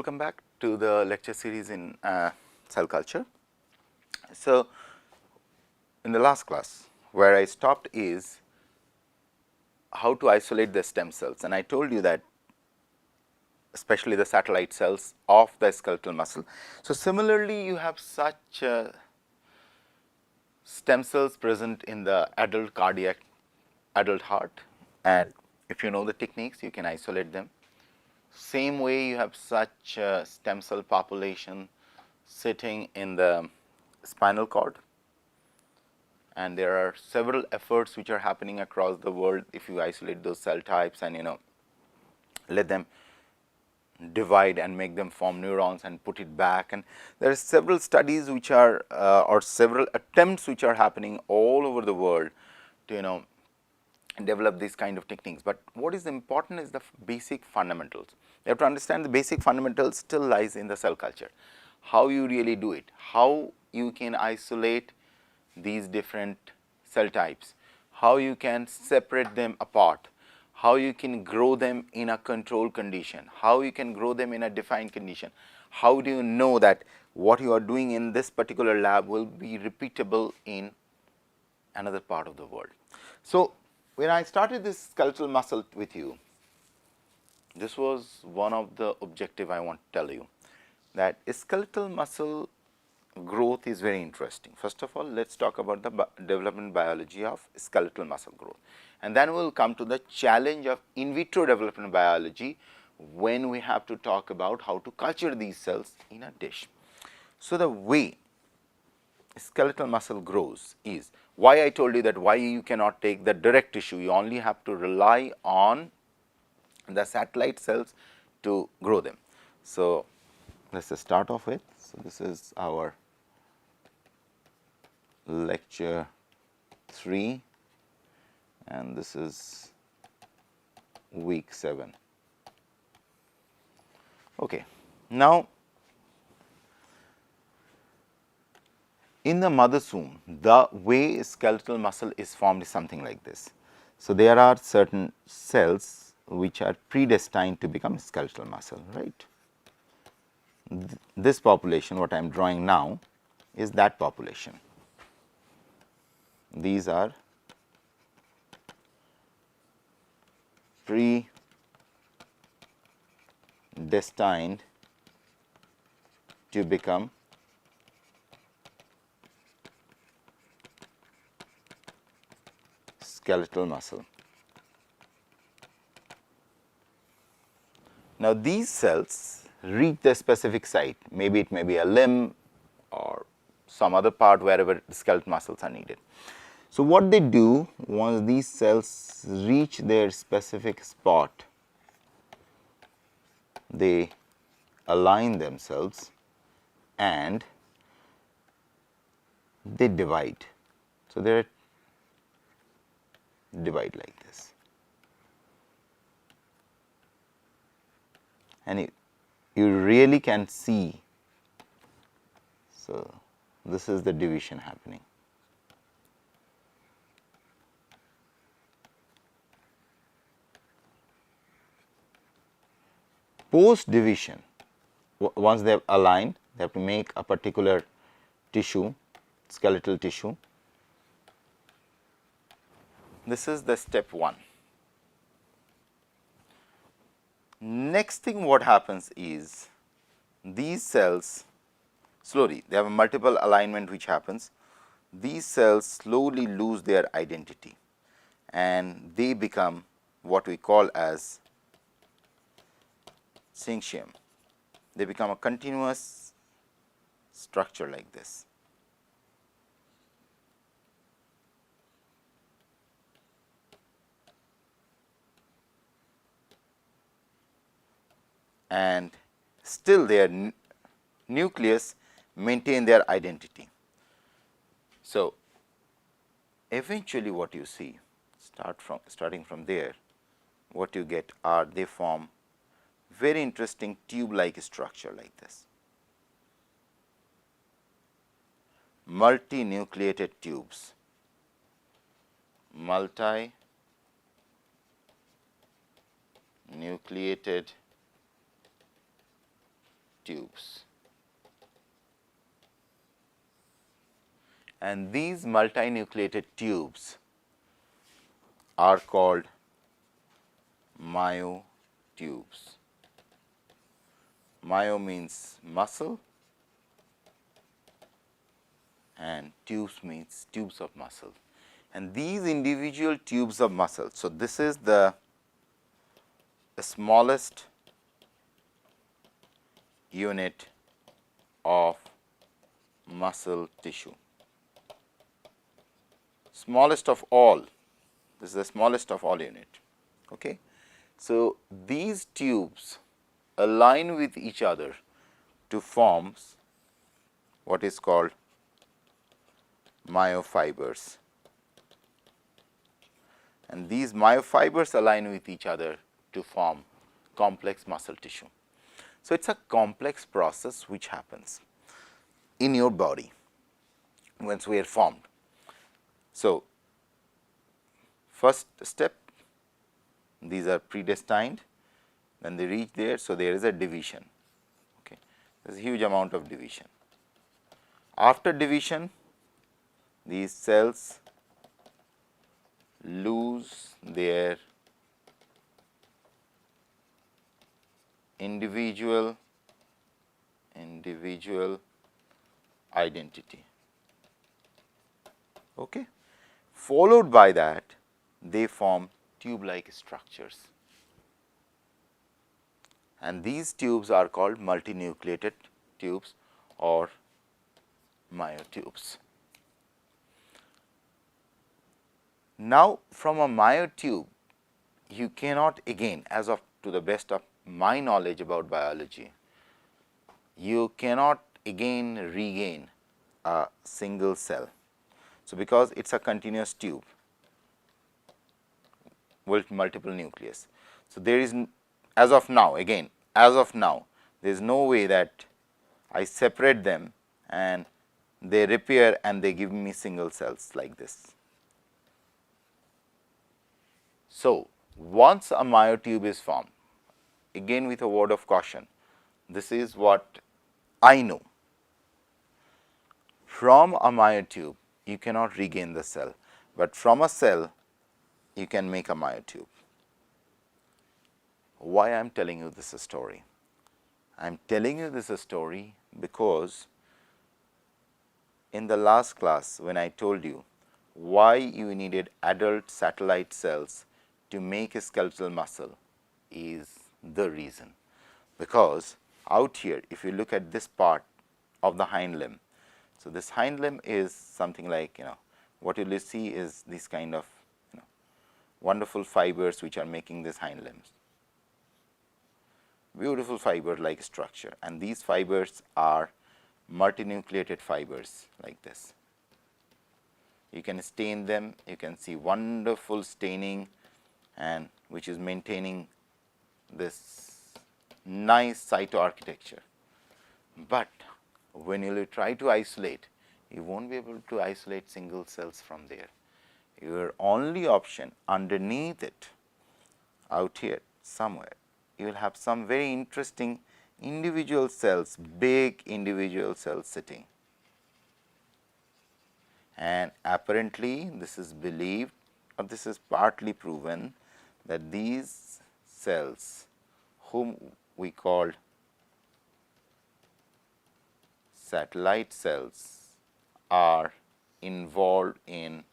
Welcome back to the lecture series in cell culture. So, in the last class where I stopped is how to isolate the stem cells, and I told you that especially the satellite cells of the skeletal muscle. So, similarly you have such stem cells present in the adult cardiac, adult heart, and if you know the techniques you can isolate them. Same way you have such stem cell population sitting in the spinal cord, and there are several efforts which are happening across the world if you isolate those cell types and let them divide and make them form neurons and put it back, and there are several studies which are or several attempts which are happening all over the world to develop these kind of techniques. But what is important is the basic fundamentals. You have to understand the basic fundamentals still lies in the cell culture. How you really do it, how you can isolate these different cell types, how you can separate them apart, how you can grow them in a controlled condition, how you can grow them in a defined condition, how do you know that what you are doing in this particular lab will be repeatable in another part of the world. So, when I started this skeletal muscle with you, this was one of the objective I want to tell you, that skeletal muscle growth is very interesting. First of all, let us talk about the development biology of skeletal muscle growth, and then we will come to the challenge of in vitro development biology when we have to talk about how to culture these cells in a dish. So, the way skeletal muscle grows is why I told you that why you cannot take the direct tissue, you only have to rely on the satellite cells to grow them. So, let us start off with, so this is our lecture 3 and this is week 7. Okay. Now, in the mother's womb, the way skeletal muscle is formed is something like this. So, there are certain cells which are predestined to become skeletal muscle, right. This population what I am drawing now is that population. These are predestined to become skeletal muscle. Now, these cells reach the specific site, maybe it may be a limb or some other part wherever the skeletal muscles are needed. So, what they do once these cells reach their specific spot, they align themselves and they divide. So, they divide like this, and you really can see. So, this is the division happening. Post division, once they have aligned, they have to make a particular tissue, skeletal tissue. This is the step 1. Next thing what happens is these cells slowly, they have a multiple alignment which happens. These cells slowly lose their identity and they become what we call as syncytium. They become a continuous structure like this. And still their nucleus maintain their identity. So, eventually what you see starting from there, what you get are they form very interesting tube like structure like this, multinucleated tubes, multinucleated tubes. And these multinucleated tubes are called myotubes. Myo means muscle and tubes means tubes of muscle. And these individual tubes of muscle, so this is the smallest unit of muscle tissue. Smallest of all, this is the smallest of all unit. Okay. So, these tubes align with each other to form what is called myofibers, and these myofibers align with each other to form complex muscle tissue. So, it is a complex process which happens in your body once we are formed. So, first step, these are predestined, when they reach there, so there is a division. Okay. There is a huge amount of division. After division, these cells lose their individual identity. Okay. Followed by that, they form tube-like structures, and these tubes are called multinucleated tubes or myotubes. Now, from a myotube, you cannot again, as of to the best of my knowledge about biology, you cannot again regain a single cell. So, because it is a continuous tube with multiple nucleus. So, there is, as of now, again as of now, there is no way that I separate them and they repair and they give me single cells like this. So, once a myotube is formed, again with a word of caution, this is what I know. From a myotube, you cannot regain the cell, but from a cell, you can make a myotube. Why I am telling you this story? I am telling you this story because in the last class, when I told you why you needed adult satellite cells to make a skeletal muscle is the reason. Because out here, if you look at this part of the hind limb, so this hind limb is something like, what you will see is this kind of wonderful fibers which are making this hind limbs. Beautiful fiber like structure, and these fibers are multinucleated fibers like this. You can stain them, you can see wonderful staining, and which is maintaining this nice cytoarchitecture. But when you will try to isolate, you won't be able to isolate single cells from there. Your only option underneath it, out here somewhere, you will have some very interesting individual cells, big individual cells sitting. And apparently, this is believed, or this is partly proven, that these cells, whom we call satellite cells, are involved in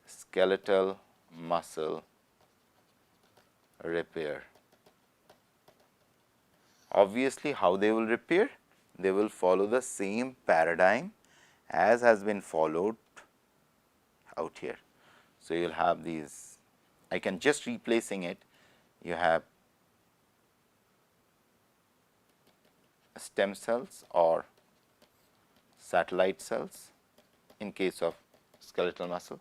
skeletal muscle repair. Obviously, how they will repair? They will follow the same paradigm as has been followed out here. So, you will have these, I can just replacing it, you have stem cells or satellite cells in case of skeletal muscle,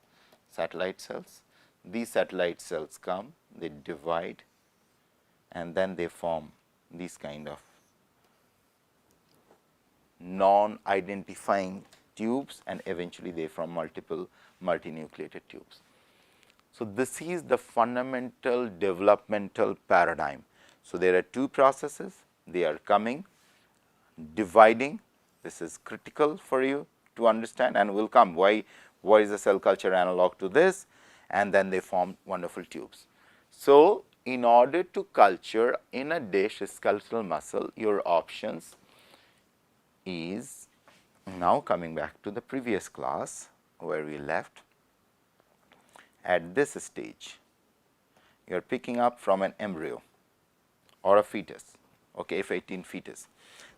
satellite cells. These satellite cells come, they divide, and then they form these kind of non-identifying tubes, and eventually they form multiple multinucleated tubes. So, this is the fundamental developmental paradigm. So, there are two processes, they are coming, dividing. This is critical for you to understand, and will come why is the cell culture analog to this, and then they form wonderful tubes. So, in order to culture in a dish skeletal muscle, your options is, now coming back to the previous class where we left, at this stage you are picking up from an embryo or a fetus, okay, F18 fetus.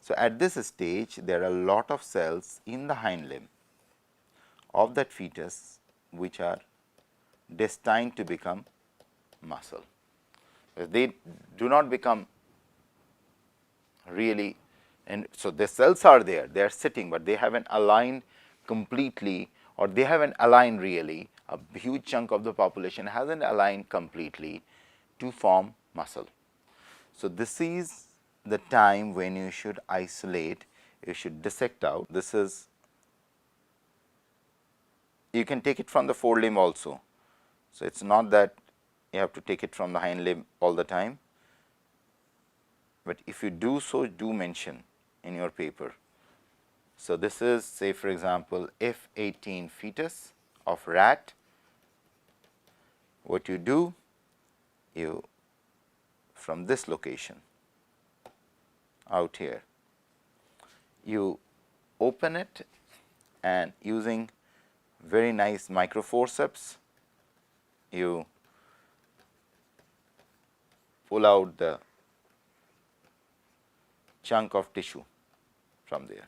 So, at this stage there are a lot of cells in the hind limb of that fetus which are destined to become muscle. They do not become really, and so the cells are there, they are sitting, but they haven't aligned completely, or they haven't aligned really. A huge chunk of the population hasn't aligned completely to form muscle. So, this is the time when you should isolate, you should dissect out. This is, you can take it from the forelimb also. So, it is not that you have to take it from the hind limb all the time, but if you do so, do mention in your paper. So, this is, say for example, F18 fetus of rat. What you do, you from this location out here, you open it, and using very nice microforceps, you pull out the chunk of tissue from there.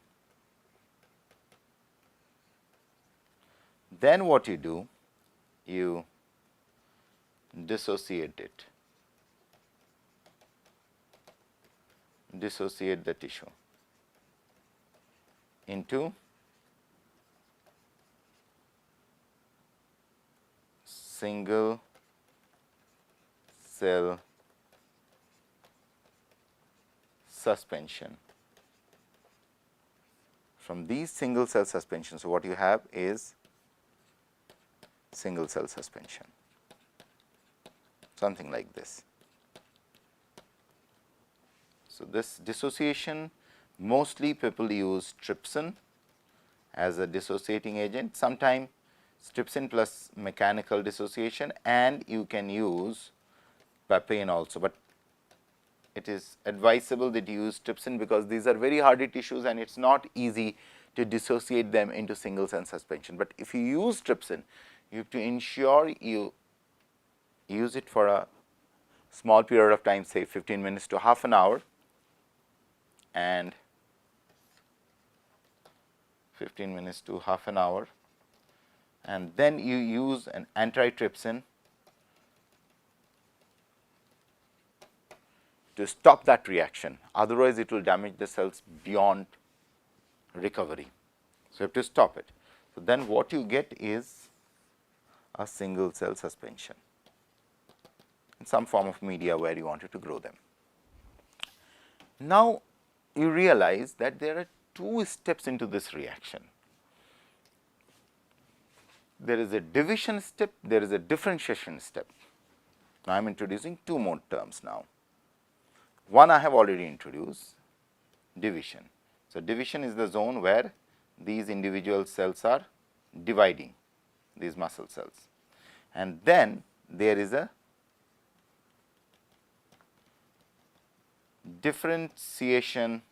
Then what you do, you dissociate it, dissociate the tissue into single cell suspension. From these single cell suspensions, so what you have is single cell suspension, something like this. So, this dissociation, mostly people use trypsin as a dissociating agent, sometimes trypsin plus mechanical dissociation, and you can use papain also, but it is advisable that you use trypsin because these are very hardy tissues and it is not easy to dissociate them into single cell suspension. But if you use trypsin, you have to ensure you use it for a small period of time, say 15 minutes to half an hour, and 15 minutes to half an hour, and then you use an antitrypsin to stop that reaction, otherwise it will damage the cells beyond recovery. So, you have to stop it. So, then what you get is a single cell suspension in some form of media where you wanted to grow them. Now, you realize that there are two steps into this reaction. There is a division step, there is a differentiation step. Now, I am introducing two more terms now. One I have already introduced, division. So, division is the zone where these individual cells are dividing, these muscle cells, and then there is a differentiation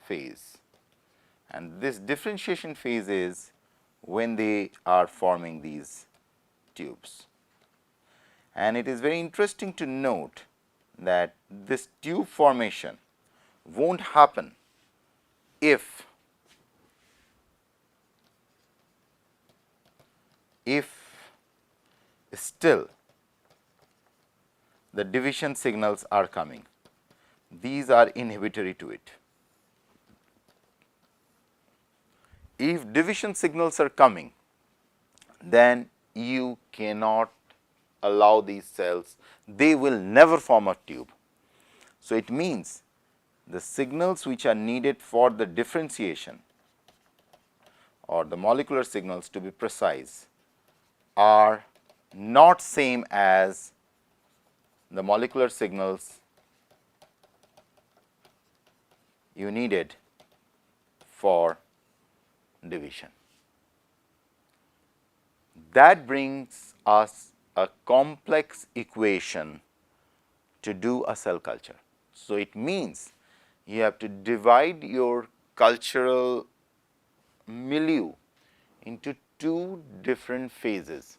phase, and this differentiation phase is when they are forming these tubes. And it is very interesting to note that this tube formation won't happen if still the division signals are coming. These are inhibitory to it. If division signals are coming, then you cannot allow these cells, they will never form a tube. So, it means the signals which are needed for the differentiation or the molecular signals, to be precise, are not same as the molecular signals you needed for division. That brings us a complex equation to do a cell culture. So, it means you have to divide your cultural milieu into two different phases,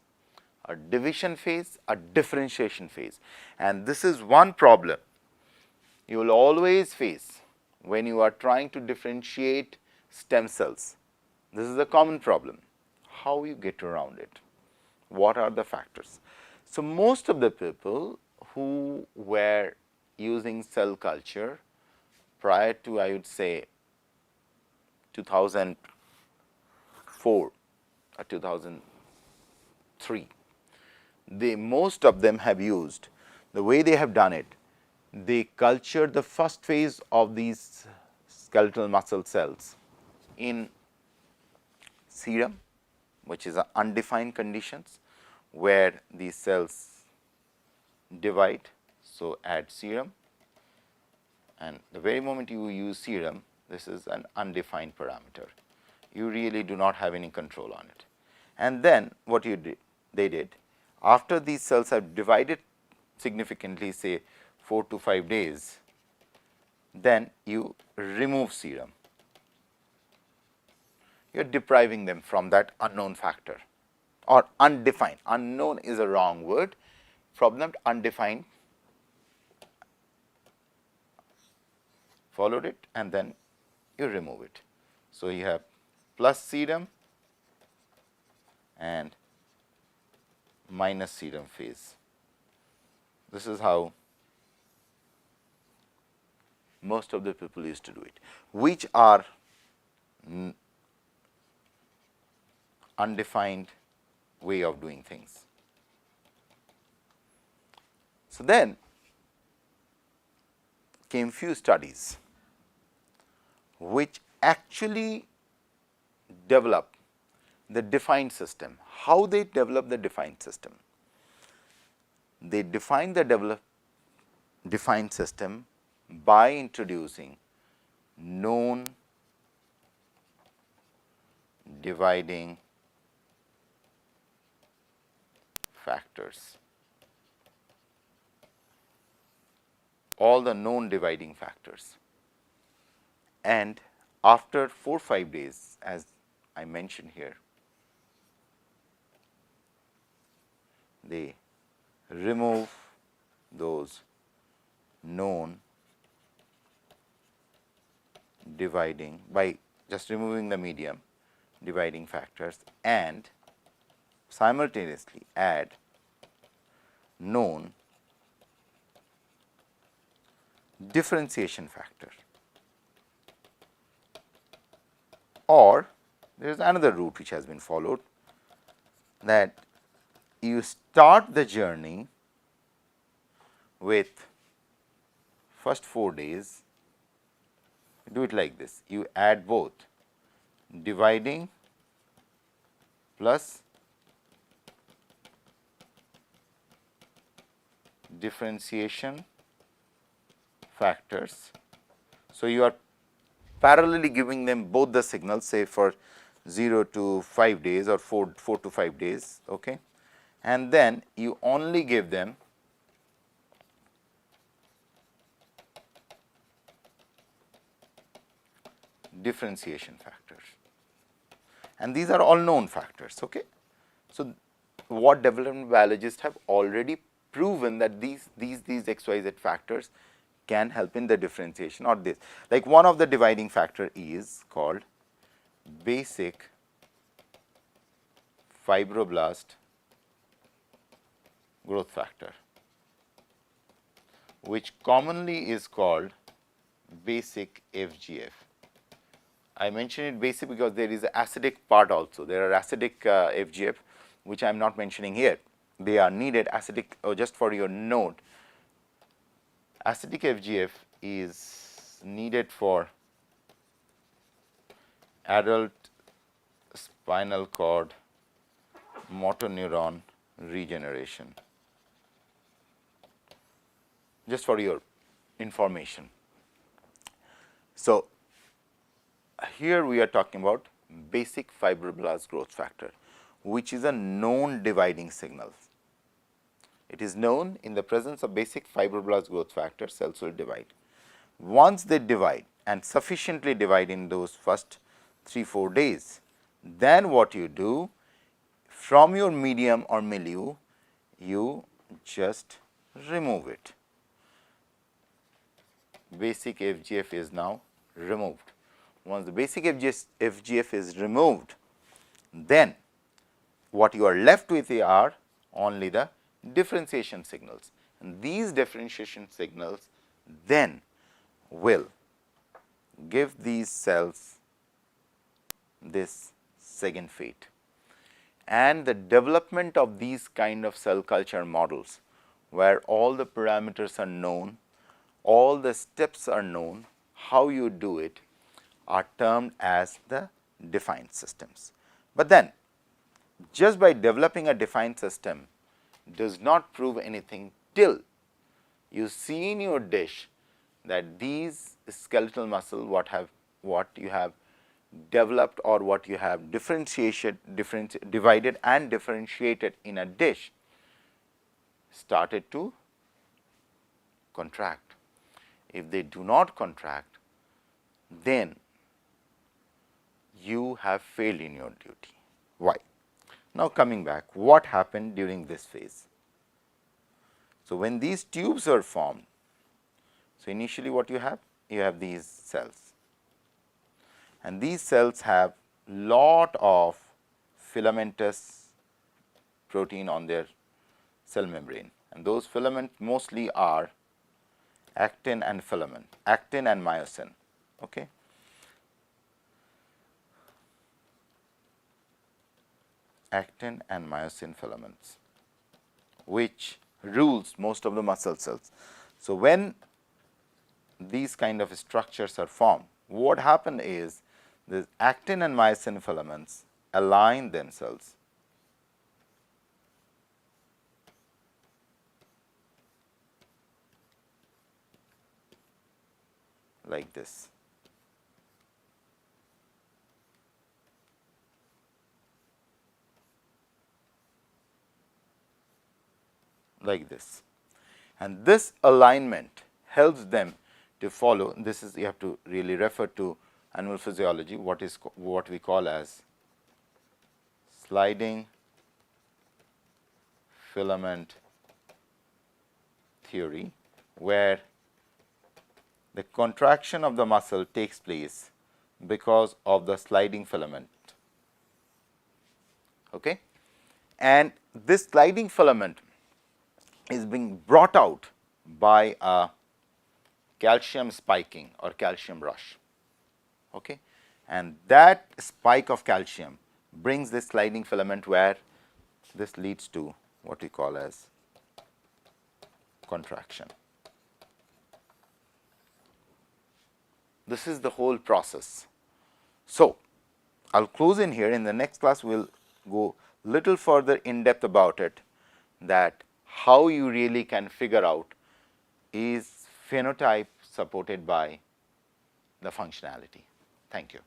a division phase, a differentiation phase. And this is one problem you will always face when you are trying to differentiate stem cells. This is a common problem. How you get around it? What are the factors? So, most of the people who were using cell culture prior to, I would say, 2004 or 2003, most of them have used, the way they have done it, they culture the first phase of these skeletal muscle cells in serum, which is undefined conditions where these cells divide. So, add serum, and the very moment you use serum, this is an undefined parameter. You really do not have any control on it. And then what they did, after these cells have divided significantly, say 4 to 5 days, then you remove serum. You are depriving them from that unknown factor or undefined. Unknown is a wrong word. From that undefined, followed it, and then you remove it. So, you have plus serum and minus serum phase. This is how most of the people used to do it, which are undefined way of doing things. So, then came few studies which actually develop the defined system. How they develop the defined system? They define the defined system by introducing known dividing factors, all the known dividing factors, and after 4 or 5 days, as I mentioned here, they remove those known dividing by just removing the medium dividing factors and simultaneously add known differentiation factor. Or there is another route which has been followed, that you start the journey with first 4 days, do it like this, you add both dividing plus differentiation factors. So, you are parallelly giving them both the signals, say for 0 to 5 days or 4 to 5 days, okay, and then you only give them differentiation factors, and these are all known factors. Okay. So, what development biologists have already proven that these XYZ factors can help in the differentiation, or this, like one of the dividing factor is called basic fibroblast growth factor, which commonly is called basic FGF. I mention it basic because there is an acidic part also. There are acidic FGF which I am not mentioning here. They are needed acidic, or just for your note, acidic FGF is needed for adult spinal cord motor neuron regeneration, just for your information. So, here we are talking about basic fibroblast growth factor, which is a known dividing signal. It is known in the presence of basic fibroblast growth factor, cells will divide. Once they divide and sufficiently divide in those first 3-4 days, then what you do, from your medium or milieu, you just remove it. Basic FGF is now removed. Once the basic FGF is removed, then what you are left with are only the differentiation signals, and these differentiation signals then will give these cells this second fate. And the development of these kind of cell culture models, where all the parameters are known, all the steps are known, how you do it, are termed as the defined systems. But then just by developing a defined system does not prove anything till you see in your dish that these skeletal muscle what you have developed or what you have divided and differentiated in a dish started to contract. If they do not contract, then you have failed in your duty. Why? Now coming back, what happened during this phase? So when these tubes are formed, so initially what you have? You have these cells, and these cells have lot of filamentous protein on their cell membrane, and those filaments mostly are actin and filament, actin and myosin. Okay. Actin and myosin filaments, which rules most of the muscle cells. So when these kind of structures are formed, what happen is the actin and myosin filaments align themselves like this. Like this, and this alignment helps them to follow. This is, you have to really refer to animal physiology, what we call as sliding filament theory, where the contraction of the muscle takes place because of the sliding filament. Okay? And this sliding filament is being brought out by a calcium spiking or calcium rush. Okay? And that spike of calcium brings this sliding filament, where this leads to what we call as contraction. This is the whole process. So I'll close in here. In the next class, we'll go little further in depth about it, that how you really can figure out is phenotype supported by the functionality. Thank you.